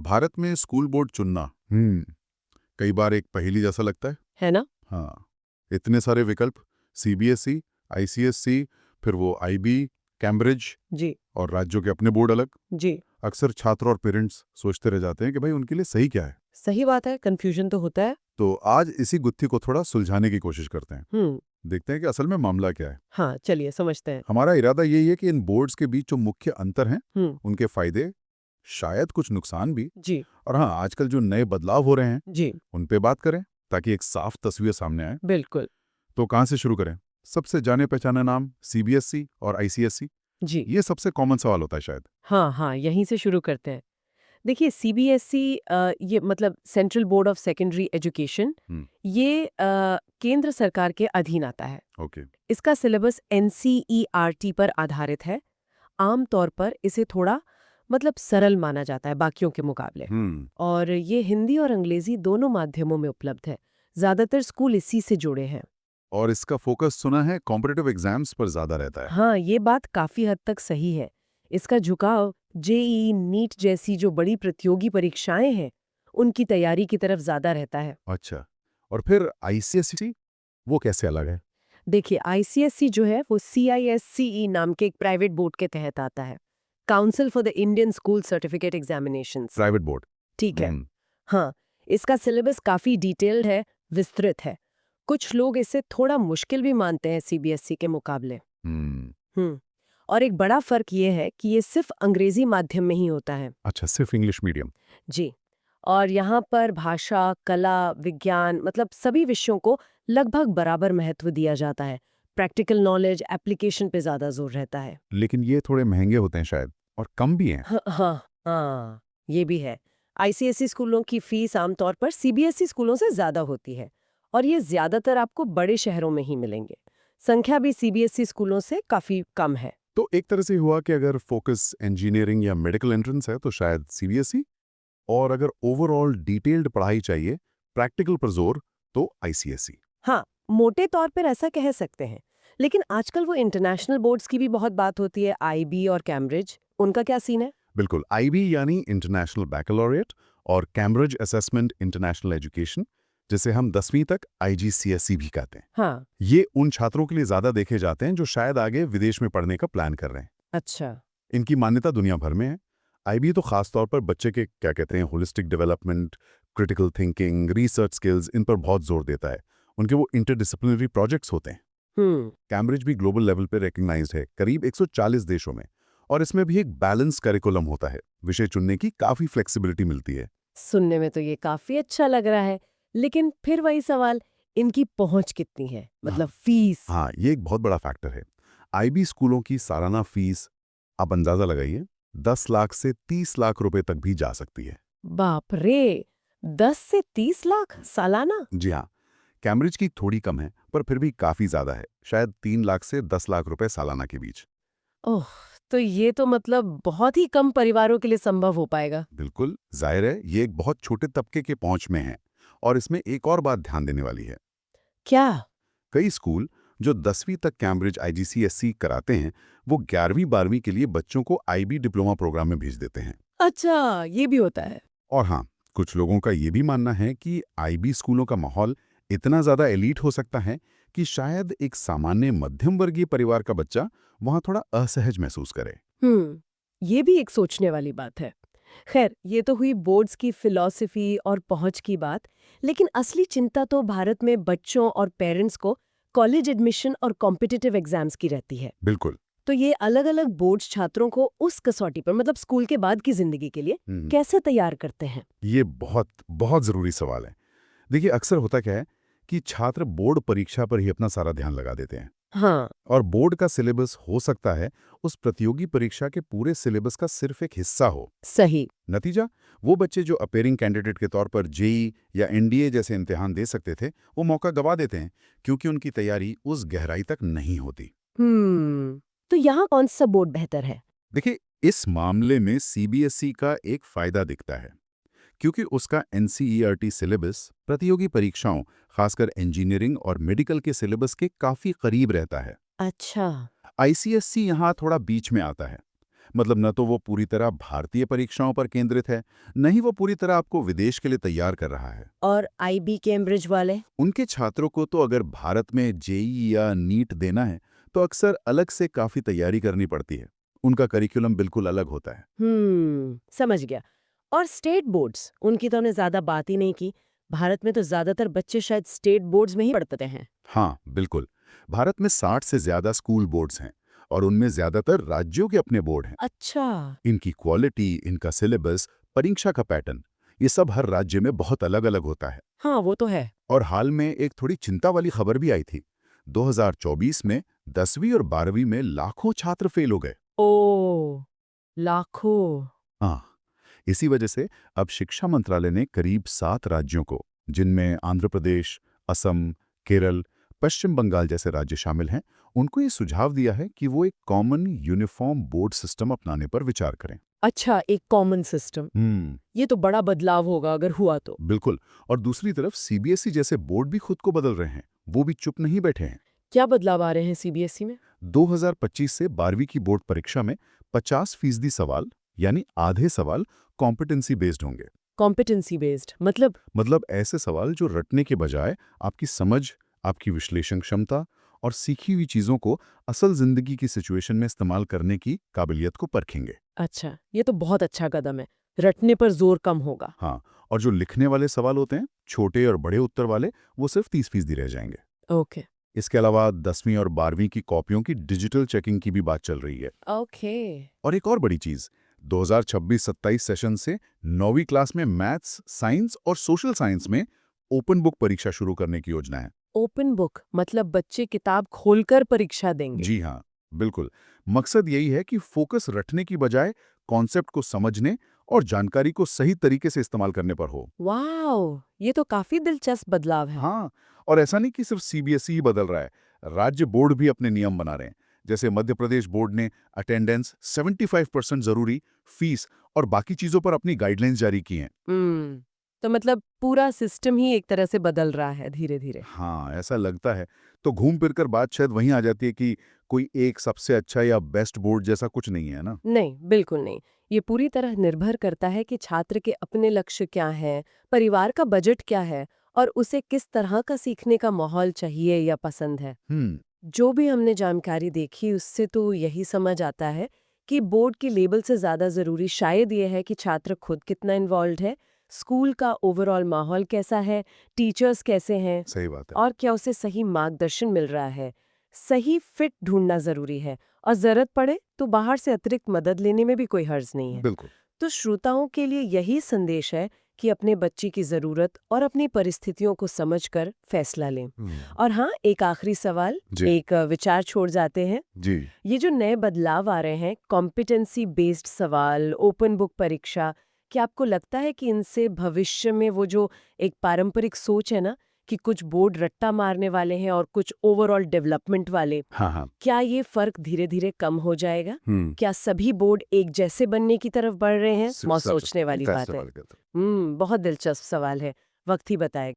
भारत में school board चुनना कई बार एक पहेली जैसा लगता है ना? हाँ, इतने सारे विकल्प। सीबीएसई, आईसीएसई, फिर वो आईबी, कैम्ब्रिज जी, और राज्यों के अपने बोर्ड अलग। जी। अक्सर छात्र और पेरेंट्स सोचते रह जाते हैं कि भाई उनके लिए सही क्या है। सही बात है, कन्फ्यूजन तो होता है। तो आज इसी गुत्थी को थोड़ा सुलझाने की कोशिश करते हैं। हुँ, देखते हैं कि असल में मामला क्या है। हाँ, चलिए समझते हैं। हमारा इरादा यही है कि इन बोर्ड्स के बीच जो मुख्य अंतर हैं, हुँ, उनके फायदे, शायद कुछ नुकसान भी, जी, और हाँ, आजकल जो नए बदलाव हो रहे हैं जी, उन पे बात करें ताकि एक साफ तस्वीर सामने आए। बिल्कुल। तो कहाँ से शुरू करें? सबसे जाने पहचाने नाम सीबीएसई और आईसीएसई। जी, ये सबसे कॉमन सवाल होता है शायद। हाँ, हाँ, यहीं से शुरू करते हैं। देखिए सीबीएसई ये मतलब central board of secondary education, हम्म। ये केंद्र सरकार के अधीन आता है। ओके। इसका सिलेबस एनसीईआरटी पर आधारित है। आम तौर पर इसे थोड़ा मतलब सरल माना जाता है बाकियों के मुकाबले। हम्म। और ये हिंदी और अंग्रेजी दोनों माध्यमों में उपलब्ध है। ज़्यादातर स्कूल इसी से जुड़े हैं। और इसका फोकस सुना है कॉम्पिटिटिव एग्जाम्स पर ज्यादा रहता है। हाँ, ये बात काफी हद तक सही है। इसका झुकाव जेईई, नीट जैसी जो बड़ी प्रतियोगी परीक्षाएं हैं, उनकी तैयारी की तरफ ज्यादा रहता है। अच्छा। और फिर आईसीएसई, वो कैसे अलग है? देखिए, आईसीएसई जो है वो सीआईएससीई नाम के एक प्राइवेट बोर्ड के तहत आता है। Council for the Indian school certificate examinations. Private board. ठीक है। हम्म। हाँ, इसका सिलेबस काफी डिटेल्ड है, विस्तृत है। कुछ लोग इसे थोड़ा मुश्किल भी मानते हैं सीबीएसई के मुकाबले। हम्म। हम्म। और एक बड़ा फर्क ये है कि ये सिर्फ अंग्रेजी माध्यम में ही होता है। अच्छा, सिर्फ इंग्लिश मीडियम। जी। और यहाँ पर भाषा, कला, विज्ञान मतलब सभी विषयों को लगभग बराबर महत्व दिया जाता है। प्रैक्टिकल नॉलेज, एप्लीकेशन पे ज़्यादा जोर रहता है। लेकिन ये थोड़े महंगे होते हैं शायद, और कम भी हैं। हाँ, हाँ, हाँ, ये भी है। आईसीएसई स्कूलों की फीस आमतौर पर सीबीएसई स्कूलों से ज़्यादा होती है और ये ज़्यादातर आपको बड़े शहरों में ही मिलेंगे। संख्या भी सीबीएसई स्कूलों से काफ़ी कम है। तो एक तरह से हुआ कि अगर फोकस इंजीनियरिंग या मेडिकल एंट्रेंस है तो शायद सीबीएसई, और अगर ओवरऑल डिटेल्ड पढ़ाई चाहिए, प्रैक्टिकल पर जोर, तो आईसीएसई। हाँ, मोटे तौर पर ऐसा कह सकते हैं। लेकिन आजकल वो इंटरनेशनल बोर्ड्स की भी बहुत बात होती है, आईबी और कैम्ब्रिज। उनका क्या सीन है? बिल्कुल, आईबी यानी इंटरनेशनल बैकलॉरिएट, और कैम्ब्रिज असेसमेंट इंटरनेशनल एजुकेशन, जिसे हम 10वीं तक आईजीसीएसई भी कहते हैं। हाँ, ये उन छात्रों के लिए ज़्यादा देखे जाते हैं जो शायद आगे विदेश में पढ़ने का प्लान कर रहे हैं। अच्छा। इनकी मान्यता दुनिया भर में है। आईबी तो खास तौर पर बच्चे के क्या कहते हैं holistic development, critical thinking, research skills, इन पर बहुत जोर देता है। उनके वो इंटरडिसिप्लिनरी प्रोजेक्ट्स होते हैं। हम्म। कैम्ब्रिज भी ग्लोबल लेवल पे रिकग्नाइज्ड है, करीब 140 देशों में। और इसमें भी एक बैलेंस करिकुलम होता है, विषय चुनने की काफ़ी फ्लेक्सिबिलिटी मिलती है। सुनने में तो ये काफी अच्छा लग रहा है। लेकिन फिर वही सवाल, इनकी पहुंच कितनी है? हाँ, मतलब फीस। हाँ, ये एक बहुत बड़ा फैक्टर है। आईबी स्कूलों की सालाना फीस, आप अंदाज़ा लगाइए, 10 लाख से 30 लाख रुपए तक भी जा सकती है। बाप रे, 10 से 30 लाख सालाना? जी हाँ, कैम्ब्रिज की थोड़ी कम है, पर फिर भी काफ़ी ज़्यादा है, शायद 3 लाख से 10 लाख रुपए सालाना के बीच। ओह, तो ये तो मतलब बहुत ही कम परिवारों के लिए संभव हो पाएगा। बिल्कुल, जाहिर है ये एक बहुत छोटे तबके के पहुंच में है। और इसमें एक और बात ध्यान देने वाली है। क्या? कई स्कूल जो 10वीं तक कैम्ब्रिज आईजीसीएसई कराते हैं, वो 11वीं-12वीं के लिए बच्चों को आईबी डिप्लोमा प्रोग्राम में भेज देते हैं। अच्छा, ये भी होता है। और हाँ, कुछ लोगों का ये भी मानना है कि आईबी स्कूलों का माहौल इतना ज़्यादा एलीट हो सकता है कि शायद एक सामान्य मध्यम वर्गीय परिवार का बच्चा वहाँ थोड़ा असहज महसूस करे। ये भी एक सोचने वाली बात है। खैर, ये तो हुई बोर्ड्स की फिलॉसफी और पहुंच की बात, लेकिन असली चिंता तो भारत में बच्चों और पेरेंट्स को कॉलेज एडमिशन और कॉम्पिटिटिव एग्जाम्स की रहती है। बिल्कुल। तो ये अलग-अलग बोर्ड्स छात्रों को उस कसौटी पर मतलब स्कूल के बाद की जिंदगी के लिए हम्म, कैसे तैयार करते हैं? ये बहुत बहुत ज़रूरी सवाल है। देखिए, अक्सर होता क्या है कि छात्र बोर्ड परीक्षा पर ही अपना सारा ध्यान लगा देते हैं, हाँ, और बोर्ड का सिलेबस हो सकता है उस प्रतियोगी परीक्षा के पूरे सिलेबस का सिर्फ एक हिस्सा हो। सही। नतीजा, वो बच्चे जो अपेयरिंग कैंडिडेट के तौर पर जेई या एनडीए जैसे इम्तिहान दे सकते थे, वो मौका गवा देते हैं, क्योंकि उनकी तैयारी उस गहराई तक नहीं होती। तो यहाँ कौन सा बोर्ड बेहतर है? देखिए, इस मामले में सीबीएसई का एक फायदा दिखता है, क्योंकि उसका एनसीईआरटी सिलेबस प्रतियोगी परीक्षाओं, खासकर इंजीनियरिंग और मेडिकल के सिलेबस के काफी करीब रहता है। अच्छा। आईसीएसई यहाँ थोड़ा बीच में आता है। मतलब न तो वो पूरी तरह भारतीय परीक्षाओं पर केंद्रित है, न ही वो पूरी तरह आपको विदेश के लिए तैयार कर रहा है। और आईबी कैम्ब्रिज वाले? उनके छात्रों को तो अगर भारत में जेईई या नीट देना है, तो अक्सर अलग से काफ़ी तैयारी करनी पड़ती है। उनका करिकुलम बिल्कुल अलग होता है। समझ गया। और स्टेट बोर्ड्स, उनकी तो हमने ज्यादा बात ही नहीं की। भारत में तो ज्यादातर बच्चे शायद स्टेट बोर्ड्स में ही पढ़ते हैं। हाँ, बिल्कुल। भारत में 60 से ज़्यादा स्कूल बोर्ड्स हैं और उनमें ज़्यादातर राज्यों के अपने बोर्ड हैं। अच्छा। इनकी क्वालिटी, इनका सिलेबस, परीक्षा का पैटर्न, ये सब हर राज्य में बहुत अलग-अलग होता है। हाँ, वो तो है। और हाल में एक थोड़ी चिंता वाली खबर भी आई थी। 2024 में 10वीं और 12वीं में लाखों छात्र फेल हो गए। ओ, लाखों। हाँ, इसी वजह से अब शिक्षा मंत्रालय ने करीब 7 राज्यों को, जिनमें आंध्र प्रदेश, असम, केरल, पश्चिम बंगाल जैसे राज्य शामिल हैं, उनको ये सुझाव दिया है कि वो एक कॉमन यूनिफॉर्म बोर्ड सिस्टम अपनाने पर विचार करें। अच्छा, एक कॉमन सिस्टम। ये तो बड़ा बदलाव होगा अगर हुआ तो। बिल्कुल। और दूसरी तरफ सीबीएसई जैसे बोर्ड भी खुद को बदल रहे हैं। वो भी चुप नहीं बैठे हैं। क्या बदलाव आ रहे हैं सीबीएसई में? 2025 से 12वीं की बोर्ड परीक्षा में 50% सवाल, यानी आधे सवाल, कॉम्पिटेंसी बेस्ड होंगे। कॉम्पिटेंसी बेस्ड मतलब ऐसे सवाल जो रटने के बजाय आपकी समझ, आपकी विश्लेषण क्षमता और सीखी हुई चीज़ों को असल जिंदगी की सिचुएशन में इस्तेमाल करने की काबिलियत को परखेंगे। अच्छा, ये तो बहुत अच्छा कदम है। रटने पर जोर कम होगा। हाँ, और जो लिखने वाले सवाल होते हैं, छोटे और बड़े उत्तर वाले, वो सिर्फ 30% रह जाएंगे। ओके। इसके अलावा 10वीं और 12वीं की कॉपियों की डिजिटल चेकिंग की भी बात चल रही है। ओके। और एक और बड़ी चीज़, 2026-27 सेशन से 9वीं क्लास में मैथ्स, साइंस और सोशल साइंस में ओपन बुक परीक्षा शुरू करने की योजना है। ओपन बुक मतलब बच्चे किताब खोलकर परीक्षा देंगे? जी हाँ, बिल्कुल। मकसद यही है कि फोकस रटने की बजाय कॉन्सेप्ट को समझने और जानकारी को सही तरीके से इस्तेमाल करने पर हो। वाओ! ये तो काफी दिलचस्प बदलाव है। हाँ, और ऐसा नहीं कि सिर्फ सीबीएसई ही बदल रहा है, राज्य बोर्ड भी अपने नियम बना रहे हैं। जैसे मध्य प्रदेश बोर्ड ने अटेंडेंस 75% जरूरी, फीस और बाकी चीज़ों पर अपनी गाइडलाइंस जारी की हैं। तो मतलब पूरा सिस्टम ही एक तरह से बदल रहा है धीरे-धीरे। हाँ, ऐसा लगता है। तो घूम फिर कर बात शायद वहीं आ जाती है कि कोई एक सबसे अच्छा या बेस्ट बोर्ड जैसा कुछ नहीं है ना? नहीं, बिल्कुल नहीं। ये पूरी तरह निर्भर करता है कि छात्र के अपने लक्ष्य क्या हैं, परिवार का बजट क्या है और उसे किस तरह का सीखने का माहौल चाहिए या पसंद है। हम्म। जो भी हमने जानकारी देखी उससे तो यही समझ आता है कि बोर्ड की लेबल से ज़्यादा ज़रूरी शायद ये है कि छात्र खुद कितना इन्वॉल्व है, स्कूल का ओवरऑल माहौल कैसा है, टीचर्स कैसे हैं सही बात है। और क्या उसे सही मार्गदर्शन मिल रहा है। सही फिट ढूंढना ज़रूरी है और ज़रूरत पड़े तो बाहर से अतिरिक्त मदद लेने में भी कोई हर्ज नहीं है। बिल्कुल। तो श्रोताओं के लिए यही संदेश है कि अपने बच्चे की ज़रूरत और अपनी परिस्थितियों को समझकर फैसला लें। और हाँ, एक आखिरी सवाल, जी। एक विचार छोड़ जाते हैं। जी। ये जो नए बदलाव आ रहे हैं, कॉम्पिटेंसी बेस्ड सवाल, ओपन बुक परीक्षा, क्या आपको लगता है कि इनसे भविष्य में वो जो एक पारंपरिक सोच है ना कि कुछ बोर्ड रट्टा मारने वाले हैं और कुछ ओवरऑल डेवलपमेंट वाले, हाँ, हाँ। क्या ये फर्क धीरे-धीरे कम हो जाएगा? हम्म। क्या सभी बोर्ड एक जैसे बनने की तरफ बढ़ रहे हैं? बहुत सोचने वाली बात है। बहुत दिलचस्प सवाल है। वक्त ही बताएगा।